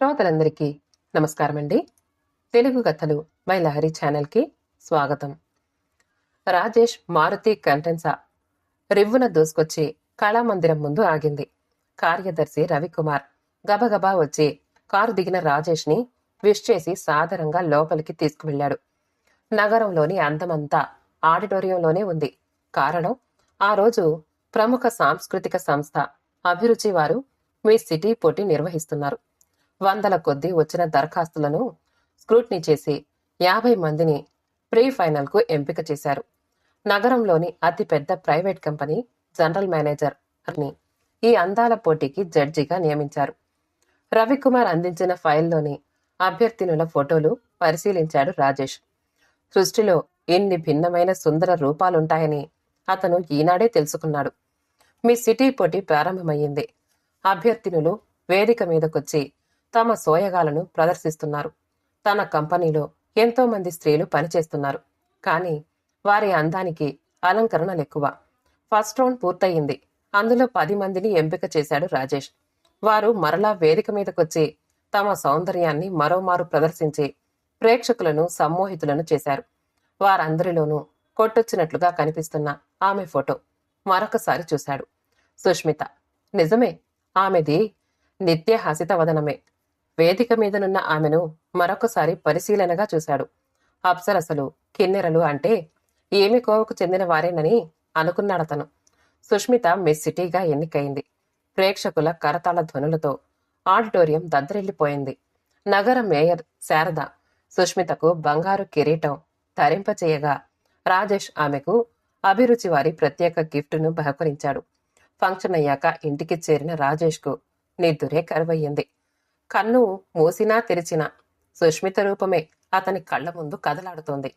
శ్రోతలందరికీ నమస్కారం అండి. తెలుగు కథలు బై లహరి ఛానల్కి స్వాగతం. రాజేష్ మారుతి కంటెన్సా రివ్వున దూసుకొచ్చి కళామందిరం ముందు ఆగింది. కార్యదర్శి రవికుమార్ గబగబా వచ్చి కారు దిగిన రాజేష్ని విష్ చేసి సాదరంగా లోపలికి తీసుకువెళ్లాడు. నగరంలోని అందమంతా ఆడిటోరియంలోనే ఉంది. కారణం, ఆ రోజు ప్రముఖ సాంస్కృతిక సంస్థ అభిరుచి వారు మీ సిటీ పోటీ నిర్వహిస్తున్నారు. వందల కొద్దీ వచ్చిన దరఖాస్తులను స్క్రూట్నీ చేసి 50 మందిని ప్రీ ఫైనల్ కు ఎంపిక చేశారు. నగరంలోని అతిపెద్ద ప్రైవేట్ కంపెనీ జనరల్ మేనేజర్ అని ఈ అందాల పోటీకి జడ్జిగా నియమించారు. రవికుమార్ అందించిన ఫైల్లోని అభ్యర్థినుల ఫోటోలు పరిశీలించాడు రాజేష్. సృష్టిలో ఎన్ని భిన్నమైన సుందర రూపాలుంటాయని అతను ఈనాడే తెలుసుకున్నాడు. మీ సిటీ పోటీ ప్రారంభమయ్యింది. అభ్యర్థినులు వేదిక మీదకొచ్చి తమ సోయగాలను ప్రదర్శిస్తున్నారు. తన కంపెనీలో ఎంతో మంది స్త్రీలు పనిచేస్తున్నారు. కానీ వారి అందానికి అలంకరణలెక్కువ. ఫస్ట్ రౌండ్ పూర్తయింది. అందులో 10 మందిని ఎంపిక చేశాడు రాజేష్. వారు మరలా వేదిక మీదకొచ్చి తమ సౌందర్యాన్ని మరోమారు ప్రదర్శించి ప్రేక్షకులను సమ్మోహితులను చేశారు. వారందరిలోనూ కొట్టొచ్చినట్లుగా కనిపిస్తున్న ఆమె ఫోటో మరొకసారి చూశాడు. సుష్మిత. నిజమే, ఆమెది నిత్య హసితవదనమే. వేదిక మీదనున్న ఆమెను మరొకసారి పరిశీలనగా చూశాడు. అప్సరసలు, కిన్నెరలు అంటే ఏమి కోవకు చెందిన వారేనని అనుకున్నాడతను. సుష్మిత మిస్ సిటీగా ఎన్నికైంది. ప్రేక్షకుల కరతాళ ధ్వనులతో ఆడిటోరియం దద్దరిల్లిపోయింది. నగర మేయర్ శారద సుష్మితకు బంగారు కిరీటం ధరింపచేయగా రాజేష్ ఆమెకు అభిరుచి వారి ప్రత్యేక గిఫ్టును బహుకరించాడు. ఫంక్షన్ అయ్యాక ఇంటికి చేరిన రాజేష్కు నిద్దురే కరువయ్యింది. కన్ను మూసినా తెరిచినా సుష్మిత రూపమే అతని కళ్ల ముందు కదలాడుతోంది.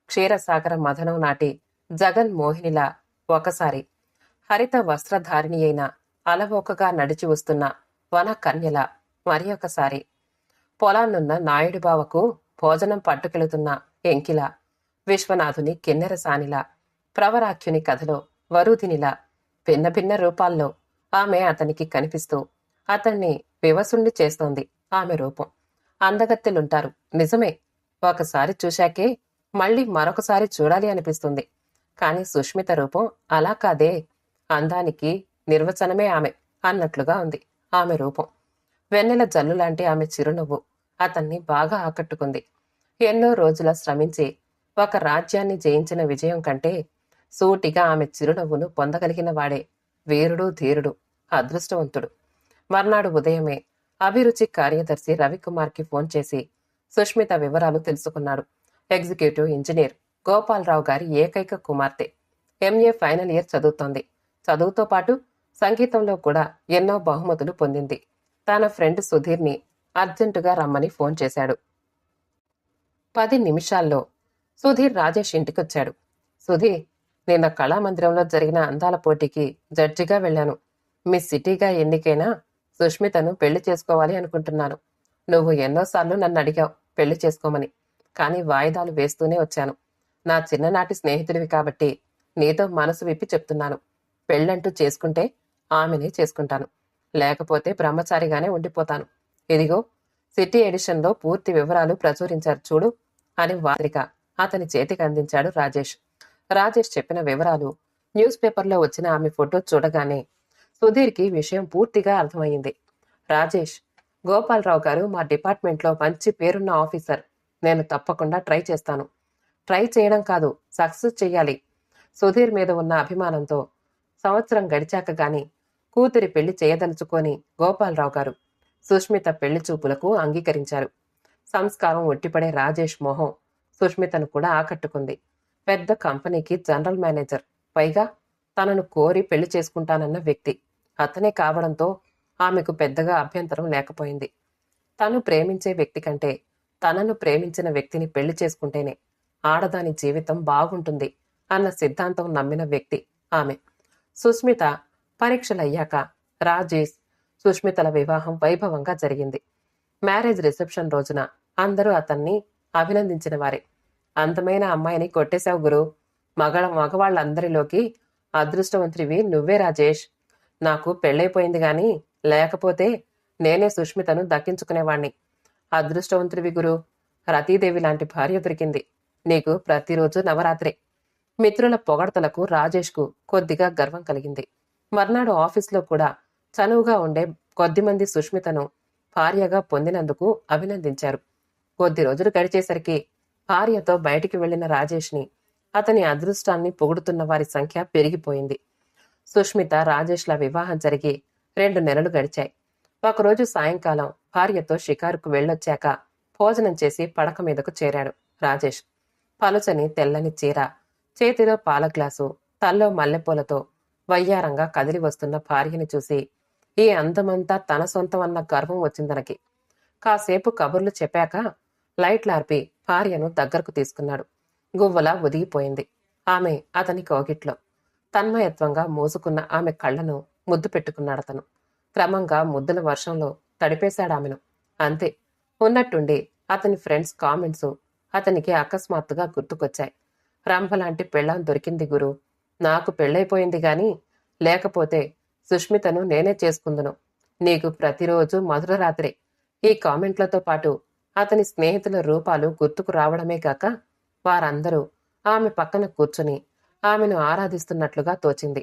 క్షీరసాగర మథనం నాటి జగన్ మోహినిలా ఒకసారి, హరిత వస్త్రధారిణి అయిన అలవోకగా నడిచి వస్తున్న వన కన్యల మరి ఒకసారి, పొలాన్నున్న నాయుడు బావకు భోజనం పట్టుకెళుతున్న ఎంకిల, విశ్వనాథుని కిన్నెరసానిలా, ప్రవరాఖ్యుని కథలో వరుదినిలా భిన్న భిన్న రూపాల్లో ఆమె అతనికి కనిపిస్తూ అతన్ని వివసుణ్ణి చేస్తోంది. ఆమె రూపం. అందగత్తెలుంటారు, నిజమే. ఒకసారి చూశాకే మళ్ళీ మరొకసారి చూడాలి అనిపిస్తుంది. కాని సుష్మిత రూపం అలా కాదే. అందానికి నిర్వచనమే ఆమె అన్నట్లుగా ఉంది ఆమె రూపం. వెన్నెల జల్లులాంటి ఆమె చిరునవ్వు అతన్ని బాగా ఆకట్టుకుంది. ఎన్నో రోజుల శ్రమించి ఒక రాజ్యాన్ని జయించిన విజయం కంటే సూటిగా ఆమె చిరునవ్వును పొందగలిగిన వాడే వీరుడు, ధీరుడు, అదృష్టవంతుడు. మర్నాడు ఉదయమే అభిరుచి కార్యదర్శి రవికుమార్కి ఫోన్ చేసి సుష్మిత వివరాలు తెలుసుకున్నాడు. ఎగ్జిక్యూటివ్ ఇంజనీర్ గోపాలరావు గారి ఏకైక కుమార్తె. ఎంఏ ఫైనల్ ఇయర్ చదువుతోంది. చదువుతో పాటు సంగీతంలో కూడా ఎన్నో బహుమతులు పొందింది. తన ఫ్రెండ్ సుధీర్ని అర్జెంటుగా రమ్మని ఫోన్ చేశాడు. 10 నిమిషాల్లో సుధీర్ రాజేష్ ఇంటికొచ్చాడు. సుధీర్, నిన్న కళామందిరంలో జరిగిన అందాల పోటీకి జడ్జిగా వెళ్ళాను. మిస్ సిటీగా ఎన్నికైనా సుష్మితను పెళ్లి చేసుకోవాలి అనుకుంటున్నాను. నువ్వు ఎన్నోసార్లు నన్ను అడిగావు పెళ్లి చేసుకోమని. కానీ వాయిదాలు వేస్తూనే వచ్చాను. నా చిన్ననాటి స్నేహితుడివి కాబట్టి నీతో మనసు విప్పి చెప్తున్నాను. పెళ్ళంటూ చేసుకుంటే ఆమెనే చేసుకుంటాను. లేకపోతే బ్రహ్మచారిగానే ఉండిపోతాను. ఇదిగో సిటీ ఎడిషన్లో పూర్తి వివరాలు ప్రచురించారు చూడు అని వారిక అతని చేతికి అందించాడు రాజేష్. రాజేష్ చెప్పిన వివరాలు న్యూస్ పేపర్లో వచ్చిన ఆమె ఫోటో చూడగానే సుధీర్కి విషయం పూర్తిగా అర్థమైంది. రాజేష్, గోపాలరావు గారు మా డిపార్ట్మెంట్లో మంచి పేరున్న ఆఫీసర్. నేను తప్పకుండా ట్రై చేస్తాను. ట్రై చేయడం కాదు, సక్సెస్ చెయ్యాలి. సుధీర్ మీద ఉన్న అభిమానంతో సంవత్సరం గడిచాక గాని కూతురి పెళ్లి చేయదలుచుకొని గోపాలరావు గారు సుష్మిత పెళ్లి చూపులకు అంగీకరించారు. సంస్కారం ఒట్టిపడే రాజేష్ మోహం సుష్మితను కూడా ఆకట్టుకుంది. పెద్ద కంపెనీకి జనరల్ మేనేజర్, పైగా తనను కోరి పెళ్లి చేసుకుంటానన్న వ్యక్తి అతనే కావడంతో ఆమెకు పెద్దగా అభ్యంతరం లేకపోయింది. తను ప్రేమించే వ్యక్తి కంటే తనను ప్రేమించిన వ్యక్తిని పెళ్లి చేసుకుంటేనే ఆడదాని జీవితం బాగుంటుంది అన్న సిద్ధాంతం నమ్మిన వ్యక్తి ఆమె. సుష్మిత పరీక్షలయ్యాక రాజేష్, సుష్మితల వివాహం వైభవంగా జరిగింది. మ్యారేజ్ రిసెప్షన్ రోజున అందరూ అతన్ని అభినందించిన వారే. అందమైన అమ్మాయిని కొట్టేశావు గురు. మగవాళ్ళందరిలోకి అదృష్టవంతుడివి నువ్వే రాజేష్. నాకు పెళ్ళైపోయింది గాని లేకపోతే నేనే సుష్మితను దక్కించుకునేవాణ్ణి. అదృష్టవంతుడివి గురు. రతీదేవి లాంటి భార్య దొరికింది. నీకు ప్రతిరోజు నవరాత్రే. మిత్రుల పొగడ్తలకు రాజేష్కు కొద్దిగా గర్వం కలిగింది. మర్నాడు ఆఫీసులో కూడా చనువుగా ఉండే కొద్దిమంది సుష్మితను భార్యగా పొందినందుకు అభినందించారు. కొద్ది రోజులు గడిచేసరికి భార్యతో బయటికి వెళ్లిన రాజేష్ని, అతని అదృష్టాన్ని పొగుడుతున్న వారి సంఖ్య పెరిగిపోయింది. సుష్మిత రాజేష్ల వివాహం జరిగి 2 నెలలు గడిచాయి. ఒకరోజు సాయంకాలం భార్యతో షికారుకు వెళ్ళొచ్చాక భోజనం చేసి పడక మీదకు చేరాడు రాజేష్. పలుచని తెల్లని చీర, చేతిలో పాల గ్లాసు, తల్లో మల్లెపూలతో వయ్యారంగా కదిలి వస్తున్న భార్యని చూసి ఈ అందమంతా తన సొంతం అన్న గర్వం వచ్చిందనకి. కాసేపు కబుర్లు చెప్పాక లైట్లార్పి భార్యను దగ్గరకు తీసుకున్నాడు. గువ్వలా ఒదిగిపోయింది ఆమె అతని కోగిట్లో. తన్మయత్వంగా మోసుకున్న ఆమె కళ్లను ముద్దు పెట్టుకున్నాడతను. క్రమంగా ముద్దుల వర్షంలో తడిపేశాడామెను. అంతే, ఉన్నట్టుండి అతని ఫ్రెండ్స్ కామెంట్స్ అతనికి అకస్మాత్తుగా గుర్తుకొచ్చాయి. రంభలాంటి పెళ్ళాం దొరికింది గురు. నాకు పెళ్ళైపోయింది గాని లేకపోతే సుష్మితను నేనే చేసుకుందును. నీకు ప్రతిరోజు మధుర రాత్రే. ఈ కామెంట్లతో పాటు అతని స్నేహితుల రూపాలు గుర్తుకు రావడమే కాక వారందరూ ఆమె పక్కన కూర్చుని ఆమెను ఆరాధిస్తున్నట్లుగా తోచింది.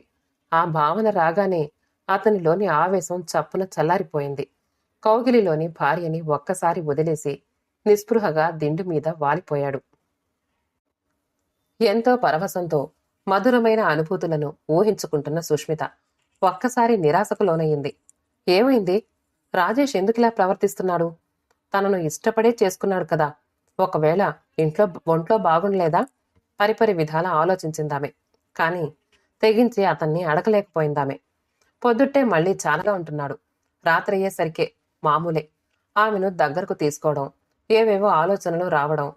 ఆ భావన రాగానే అతనిలోని ఆవేశం చప్పున చల్లారిపోయింది. కౌగిలిలోని భార్యని ఒక్కసారి వదిలేసి నిస్పృహగా దిండు మీద వాలిపోయాడు. ఎంతో పరవశంతో మధురమైన అనుభూతులను ఊహించుకుంటున్న సుష్మిత ఒక్కసారి నిరాశకు లోనయ్యింది. ఏమైంది? రాజేష్ ఎందుకిలా ప్రవర్తిస్తున్నాడు? తనను ఇష్టపడే చేసుకున్నాడు కదా. ఒకవేళ ఒంట్లో బాగుండలేదా? పరిపరి విధాల ఆలోచించిందామె. కాని తెగించి అతన్ని అడగలేకపోయిందామె. పొద్దుట్టే మళ్లీ చాలాగా ఉంటున్నాడు. రాత్రయ్యేసరికే మామూలే. ఆమెను దగ్గరకు తీసుకోవడం, ఏవేవో ఆలోచనలు రావడం,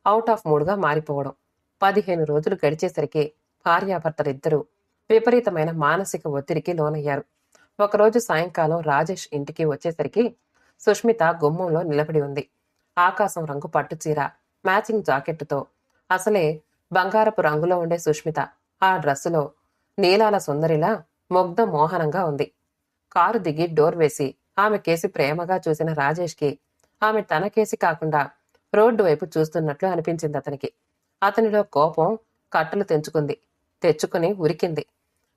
అవుట్ ఆఫ్ మూడ్గా మారిపోవడం. 15 రోజులు గడిచేసరికి భార్యాభర్తలిద్దరూ విపరీతమైన మానసిక ఒత్తిడికి లోనయ్యారు. ఒకరోజు సాయంకాలం రాజేష్ ఇంటికి వచ్చేసరికి సుష్మిత గుమ్మంలో నిలబడి ఉంది. ఆకాశం రంగు పట్టుచీర, మ్యాచింగ్ జాకెట్టుతో అసలే బంగారపు రంగులో ఉండే సుష్మిత ఆ డ్రస్సులో నీలాల సుందరిలా ముగ్ధ మోహనంగా ఉంది. కారు దిగి డోర్ వేసి ఆమె కేసి ప్రేమగా చూసిన రాజేష్కి ఆమె తన కేసి కాకుండా రోడ్డు వైపు చూస్తున్నట్లు అనిపించింది అతనికి. అతనిలో కోపం కట్టలు తెచ్చుకుని ఉరికింది.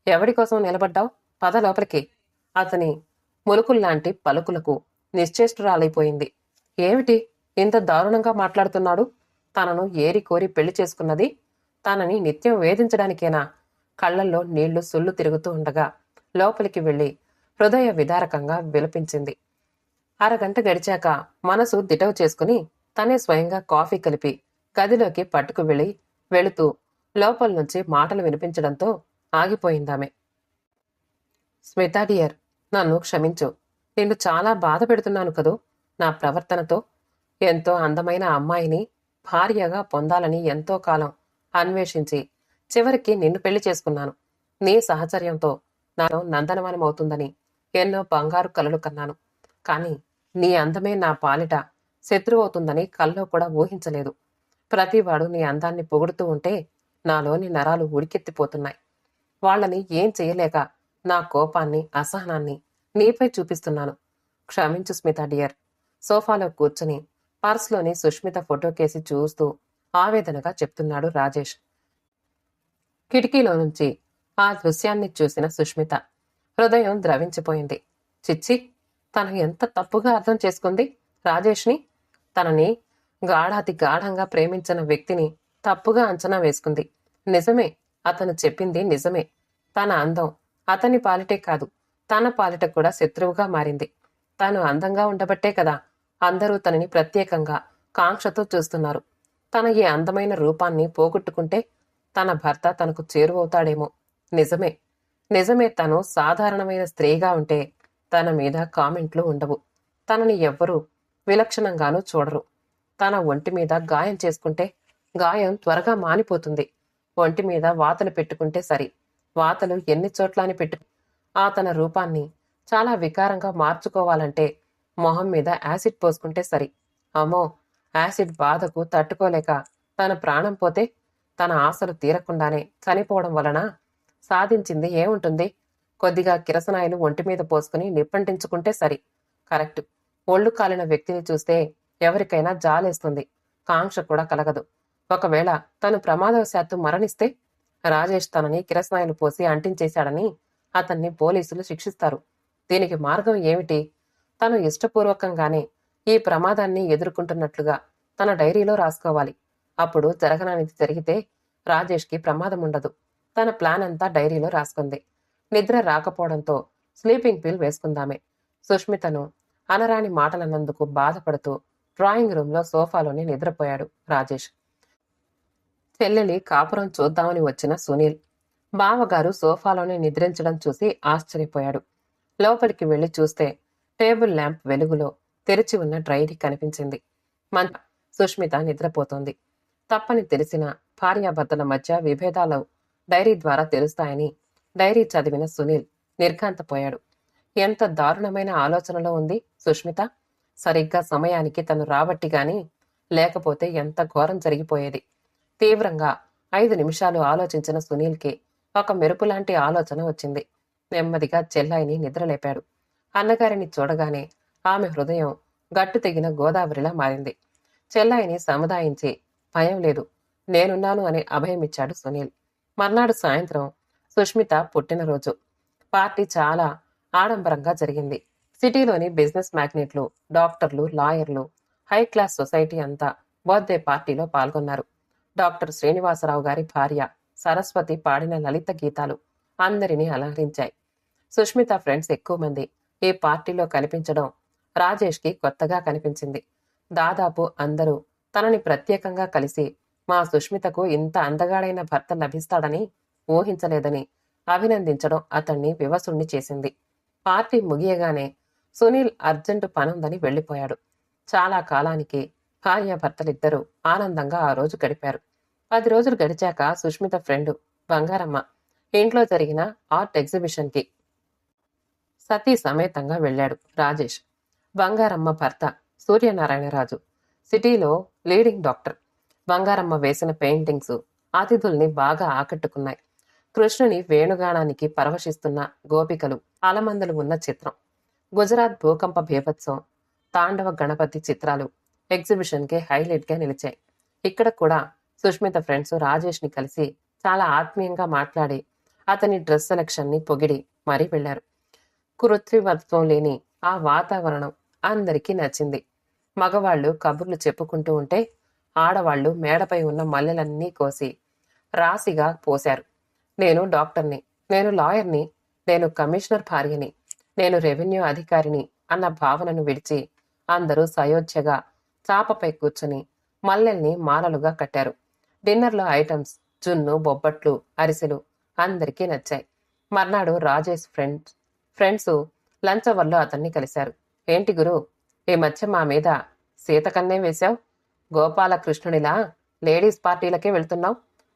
ఎవడి కోసం నిలబడ్డావు? పద లోపలికి. అతని ములుకుల్లాంటి పలుకులకు నిశ్చేష్టురాలైపోయింది. ఏమిటి ఇంత దారుణంగా మాట్లాడుతున్నాడు? తనను ఏరి కోరి పెళ్లి చేసుకున్నది తనని నిత్యం వేధించడానికేనా? కళ్లల్లో నీళ్లు సుళ్ళు తిరుగుతూ ఉండగా లోపలికి వెళ్లి హృదయ విదారకంగా విలపించింది. అరగంట గడిచాక మనసు దిటవు చేసుకుని తనే స్వయంగా కాఫీ కలిపి గదిలోకి పట్టుకు వెళుతూ లోపల నుంచి మాటలు వినిపించడంతో ఆగిపోయిందామె. స్మితా డియర్, నన్ను క్షమించు. నిన్ను చాలా బాధ పెడుతున్నాను కదూ నా ప్రవర్తనతో. ఎంతో అందమైన అమ్మాయిని భార్యగా పొందాలని ఎంతో కాలం అన్వేషించి చివరికి నిన్ను పెళ్లి చేసుకున్నాను. నీ సహచర్యంతో నాను నందనవనమవుతుందని ఎన్నో బంగారు కలలు కన్నాను. కాని నీ అందమే నా పాలిట శత్రువవుతుందని కల్లో కూడా ఊహించలేదు. ప్రతివాడు నీ అందాన్ని పొగుడుతూ ఉంటే నాలోని నరాలు ఉడికెత్తిపోతున్నాయి. వాళ్ళని ఏం చెయ్యలేక నా కోపాన్ని, అసహనాన్ని నీపై చూపిస్తున్నాను. క్షమించు స్మితా డియర్. సోఫాలో కూర్చుని పర్స్లోని సుష్మిత ఫోటో కేసి చూస్తూ ఆవేదనగా చెప్తున్నాడు రాజేష్. కిటికీలో నుంచి ఆ దృశ్యాన్ని చూసిన సుష్మిత హృదయం ద్రవించిపోయింది. చిచ్చి, తను ఎంత తప్పుగా అర్థం చేసుకుంది రాజేష్ని. తనని గాఢాతి గాఢంగా ప్రేమించిన వ్యక్తిని తప్పుగా అంచనా వేసుకుంది. నిజమే, అతను చెప్పింది నిజమే. తన అందం అతని పాలిటే కాదు, తన పాలిట కూడా శత్రువుగా మారింది. తాను అందంగా ఉండబట్టే కదా అందరూ తనని ప్రత్యేకంగా కాంక్షతో చూస్తున్నారు. తన ఈ అందమైన రూపాన్ని పోగొట్టుకుంటే తన భర్త తనకు చేరువవుతాడేమో. నిజమే, తను సాధారణమైన స్త్రీగా ఉంటే తన మీద కామెంట్లు ఉండవు. తనని ఎవ్వరూ విలక్షణంగానూ చూడరు. తన ఒంటి మీద గాయం చేసుకుంటే గాయం త్వరగా మానిపోతుంది. ఒంటి మీద వాతలు పెట్టుకుంటే సరి. వాతలు ఎన్ని చోట్లని తన రూపాన్ని చాలా వికారంగా మార్చుకోవాలంటే మొహం మీద యాసిడ్ పోసుకుంటే సరి. అమ్మో, యాసిడ్ బాధకు తట్టుకోలేక తన ప్రాణం పోతే తన ఆశలు తీరకుండానే చనిపోవడం వలన సాధించింది ఏముంటుంది? కొద్దిగా కిరసనాయిలు ఒంటి మీద పోసుకుని నిప్పంటించుకుంటే సరి. కరెక్ట్. ఒళ్ళు కాలిన వ్యక్తిని చూస్తే ఎవరికైనా జాలేస్తుంది, కాంక్ష కూడా కలగదు. ఒకవేళ తను ప్రమాదవశాత్తు మరణిస్తే రాజేష్ తనని కిరసనాయిలు పోసి అంటించేశాడని అతన్ని పోలీసులు శిక్షిస్తారు. దీనికి మార్గం ఏమిటి? తను ఇష్టపూర్వకంగానే ఈ ప్రమాదాన్ని ఎదుర్కొంటున్నట్లుగా తన డైరీలో రాసుకోవాలి. అప్పుడు జరగనానిది జరిగితే రాజేష్కి ప్రమాదం ఉండదు. తన ప్లాన్ అంతా డైరీలో రాసుకుంది. నిద్ర రాకపోవడంతో స్లీపింగ్ పిల్ వేసుకుందామే. సుష్మితను అనరాని మాటలన్నందుకు బాధపడుతూ డ్రాయింగ్ రూంలో సోఫాలోనే నిద్రపోయాడు రాజేష్. చెల్లెలి కాపురం చూద్దామని వచ్చిన సునీల్ బావగారు సోఫాలోనే నిద్రించడం చూసి ఆశ్చర్యపోయాడు. లోపలికి వెళ్లి చూస్తే టేబుల్ ల్యాంప్ వెలుగులో తెరిచి ఉన్న డైరీ కనిపించింది. సుష్మిత నిద్రపోతోంది. తప్పని తెలిసిన భార్యాభర్తల మధ్య విభేదాలు డైరీ ద్వారా తెలుస్తాయని డైరీ చదివిన సునీల్ నిర్ఘాంతపోయాడు. ఎంత దారుణమైన ఆలోచనలో ఉంది సుష్మిత. సరిగ్గా సమయానికి తను రాబట్టి గాని లేకపోతే ఎంత ఘోరం జరిగిపోయేది. తీవ్రంగా 5 నిమిషాలు ఆలోచించిన సునీల్కి ఒక మెరుపులాంటి ఆలోచన వచ్చింది. నెమ్మదిగా చెల్లాయిని నిద్రలేపాడు. అన్నగారిని చూడగానే ఆమె హృదయం గట్టు తెగిన గోదావరిలా మారింది. చెల్లాయిని సముదాయించి భయం లేదు, నేనున్నాను అని అభయమిచ్చాడు సునీల్. మర్నాడు సాయంత్రం సుష్మిత పుట్టినరోజు. పార్టీ చాలా ఆడంబరంగా జరిగింది. సిటీలోని బిజినెస్ మ్యాగ్నెట్లు, డాక్టర్లు, లాయర్లు, హై క్లాస్ సొసైటీ అంతా బర్త్డే పార్టీలో పాల్గొన్నారు. డాక్టర్ శ్రీనివాసరావు గారి భార్య సరస్వతి పాడిన లలిత గీతాలు అందరినీ అలరించాయి. సుష్మిత ఫ్రెండ్స్ ఎక్కువ మంది ఈ పార్టీలో కనిపించడం రాజేష్కి కొత్తగా కనిపించింది. దాదాపు అందరూ తనని ప్రత్యేకంగా కలిసి మా సుష్మితకు ఇంత అందగాడైన భర్త లభిస్తాడని ఊహించలేదని అభినందించడం అతన్ని వివసుణ్ణి చేసింది. పార్టీ ముగియగానే సునీల్ అర్జెంటు పనుందని వెళ్లిపోయాడు. చాలా కాలానికి భార్యాభర్తలిద్దరూ ఆనందంగా ఆ రోజు గడిపారు. 10 రోజులు గడిచాక సుష్మిత ఫ్రెండ్ బంగారమ్మ ఇంట్లో జరిగిన ఆర్ట్ ఎగ్జిబిషన్కి సతీ సమేతంగా వెళ్లాడు రాజేష్. బంగారమ్మ భర్త సూర్యనారాయణరాజు సిటీలో లీడింగ్ డాక్టర్. బంగారమ్మ వేసిన పెయింటింగ్స్ అతిథుల్ని బాగా ఆకట్టుకున్నాయి. కృష్ణుని వేణుగానానికి పరవశిస్తున్న గోపికలు అలమందలు ఉన్న చిత్రం, గుజరాత్ భూకంప బీభత్సం, తాండవ గణపతి చిత్రాలు ఎగ్జిబిషన్కి హైలైట్గా నిలిచాయి. ఇక్కడ కూడా సుష్మిత ఫ్రెండ్స్ రాజేష్ని కలిసి చాలా ఆత్మీయంగా మాట్లాడి అతని డ్రెస్ సెలక్షన్ని పొగిడి మరీ వెళ్లారు. కృత్రిమత్వం లేని ఆ వాతావరణం అందరికీ నచ్చింది. మగవాళ్లు కబుర్లు చెప్పుకుంటూ ఉంటే ఆడవాళ్లు మేడపై ఉన్న మల్లెలన్నీ కోసి రాశిగా పోశారు. నేను డాక్టర్ని, నేను లాయర్ని, నేను కమిషనర్ భార్యని, నేను రెవెన్యూ అధికారిని అన్న భావనను విడిచి అందరూ సయోధ్యగా చాపపై కూర్చుని మల్లెల్ని మాలలుగా కట్టారు. డిన్నర్లో ఐటమ్స్ జున్ను, బొబ్బట్లు, అరిసెలు అందరికీ నచ్చాయి. మర్నాడు రాజేష్ ఫ్రెండ్స్ లంచ్ అవర్లో అతన్ని కలిశారు. ఏంటి గురు, ఈ మధ్య మా మీద సీతకన్నే వేశావు? గోపాలకృష్ణునిలా లేడీస్ పార్టీలకే వెళ్తున్నావు?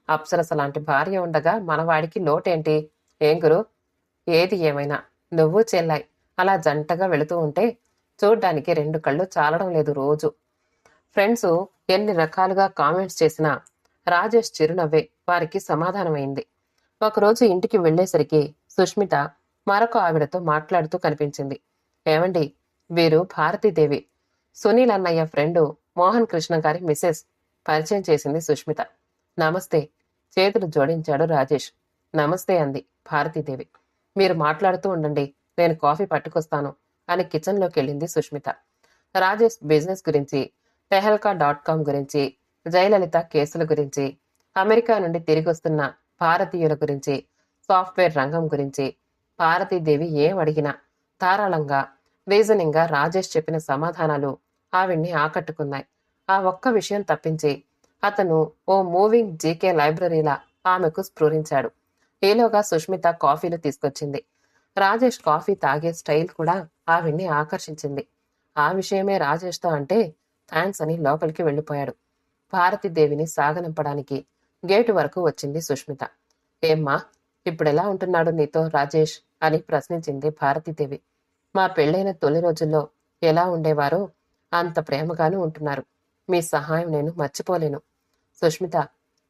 అప్సరస లాంటి భార్య ఉండగా మనవాడికి లోటేంటి? ఏం గురు? ఏది ఏమైనా నువ్వు చెల్లాయి అలా జంటగా వెళుతూ ఉంటే చూడ్డానికి 2 కళ్ళు చాలడం లేదు రోజు. ఫ్రెండ్స్ ఎన్ని రకాలుగా కామెంట్స్ చేసినా రాజేష్ చిరునవ్వే వారికి సమాధానమైంది. ఒకరోజు ఇంటికి వెళ్లేసరికి సుష్మిత మరొక ఆవిడతో మాట్లాడుతూ కనిపించింది. ఏమండి, వీరు భారతీదేవి, సునీల్ అన్నయ్య ఫ్రెండు మోహన్ కృష్ణ గారి మిసెస్, పరిచయం చేసింది సుష్మిత. నమస్తే, చేతులు జోడించాడు రాజేష్. నమస్తే అంది భారతీదేవి. మీరు మాట్లాడుతూ ఉండండి, నేను కాఫీ పట్టుకొస్తాను అని కిచెన్లోకి వెళ్ళింది సుష్మిత. రాజేష్ బిజినెస్ గురించి, tehelka.com గురించి, జయలలిత కేసుల గురించి, అమెరికా నుండి తిరిగొస్తున్న భారతీయుల గురించి, సాఫ్ట్వేర్ రంగం గురించి భారతీదేవి ఏం అడిగినా ధారాళంగా రీజనింగ్గా రాజేష్ చెప్పిన సమాధానాలు ఆవిడ్ని ఆకట్టుకున్నాయి. ఆ ఒక్క విషయం తప్పించి అతను ఓ మూవింగ్ జీకే లైబ్రరీలా ఆమెకు స్ఫురించాడు. ఈలోగా సుష్మిత కాఫీలు తీసుకొచ్చింది. రాజేష్ కాఫీ తాగే స్టైల్ కూడా ఆవిడ్ని ఆకర్షించింది. ఆ విషయమే రాజేష్తో అంటే థ్యాంక్స్ అని లోపలికి వెళ్లిపోయాడు. భారతీదేవిని సాగనంపడానికి గేటు వరకు వచ్చింది సుష్మిత. ఏమ్మా, ఇప్పుడెలా ఉంటున్నాడు నీతో రాజేష్ అని ప్రశ్నించింది భారతీదేవి. మా పెళ్లైన తొలి రోజుల్లో ఎలా ఉండేవారో అంత ప్రేమగానూ ఉంటున్నారు. మీ సహాయం నేను మర్చిపోలేను. సుష్మిత,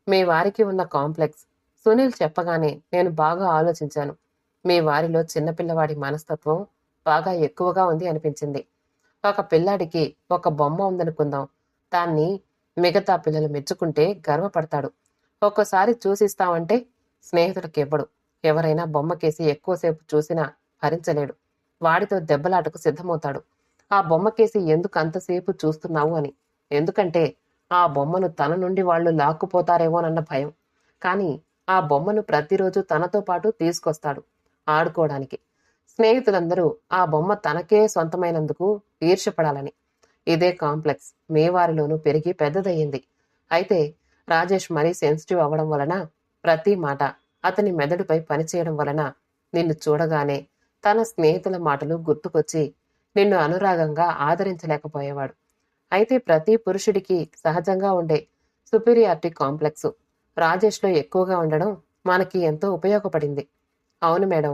మీ వారికి ఉన్న కాంప్లెక్స్ సునీల్ చెప్పగానే నేను బాగా ఆలోచించాను. మీ వారిలో చిన్నపిల్లవాడి మనస్తత్వం బాగా ఎక్కువగా ఉంది అనిపించింది. ఒక పిల్లాడికి ఒక బొమ్మ ఉందనుకుందాం. దాన్ని మిగతా పిల్లలు మెచ్చుకుంటే గర్వపడతాడు. ఒక్కోసారి చూసిస్తామంటే స్నేహితుడికి ఇవ్వడు. ఎవరైనా బొమ్మకేసి ఎక్కువసేపు చూసినా భరించలేడు. వాడితో దెబ్బలాటకు సిద్ధమవుతాడు. ఆ బొమ్మకేసి ఎందుకు అంతసేపు చూస్తున్నావు అని. ఎందుకంటే ఆ బొమ్మను తన నుండి వాళ్ళు లాక్కుపోతారేమోనన్న భయం. కానీ ఆ బొమ్మను ప్రతిరోజు తనతో పాటు తీసుకొస్తాడు ఆడుకోవడానికి. స్నేహితులందరూ ఆ బొమ్మ తనకే సొంతమైనందుకు ఈర్ష్యపడాలని. ఇదే కాంప్లెక్స్ మేవారిలోనూ పెరిగి పెద్దదయ్యింది. అయితే రాజేష్ మరీ సెన్సిటివ్ అవ్వడం వలన, ప్రతి మాట అతని మెదడుపై పనిచేయడం వలన నిన్ను చూడగానే తన స్నేహితుల మాటలు గుర్తుకొచ్చి నిన్ను అనురాగంగా ఆదరించలేకపోయేవాడు. అయితే ప్రతి పురుషుడికి సహజంగా ఉండే సుపీరియారిటీ కాంప్లెక్స్ రాజేష్లో ఎక్కువగా ఉండడం మనకి ఎంతో ఉపయోగపడింది. అవును మేడం,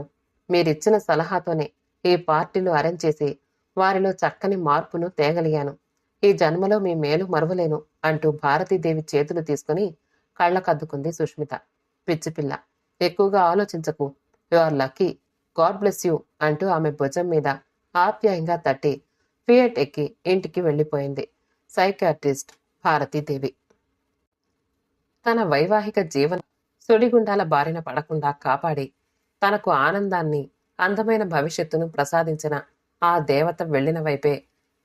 మీరిచ్చిన సలహాతోనే ఈ పార్టీలు అరేంజ్ చేసి వారిలో చక్కని మార్పును తేగలిగాను. ఈ జన్మలో మీ మేలు మరువలేను అంటూ భారతీదేవి చేతులు తీసుకుని కళ్ళకద్దుకుంది సుష్మిత. పిచ్చిపిల్ల, ఎక్కువగా ఆలోచించకు, you are lucky, God bless you అంటూ ఆమె భుజం మీద ఆప్యాయంగా తట్టి ఫియట్ ఎక్కి ఇంటికి వెళ్ళిపోయింది సైకాట్రిస్ట్ భారతీదేవి. తన వైవాహిక జీవన సుడిగుండాల బారిన పడకుండా కాపాడి తనకు ఆనందాన్ని, అందమైన భవిష్యత్తును ప్రసాదించిన ఆ దేవత వెళ్లిన వైపే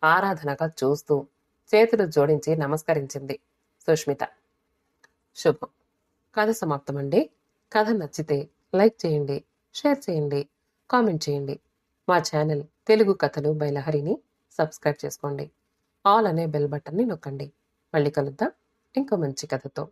ఆరాధనగా చూస్తూ చేతులు జోడించి నమస్కరించింది సుష్మిత. శుభం. కథ సమాప్తమండి. కథ నచ్చితే లైక్ చేయండి, షేర్ చేయండి, కామెంట్ చేయండి. మా ఛానల్ తెలుగు కథలు బై లహరిని సబ్స్క్రైబ్ చేసుకోండి. ఆల్ అనే బెల్ బటన్ని నొక్కండి. మళ్ళీ కలుద్దాం ఇంకో మంచి కథతో.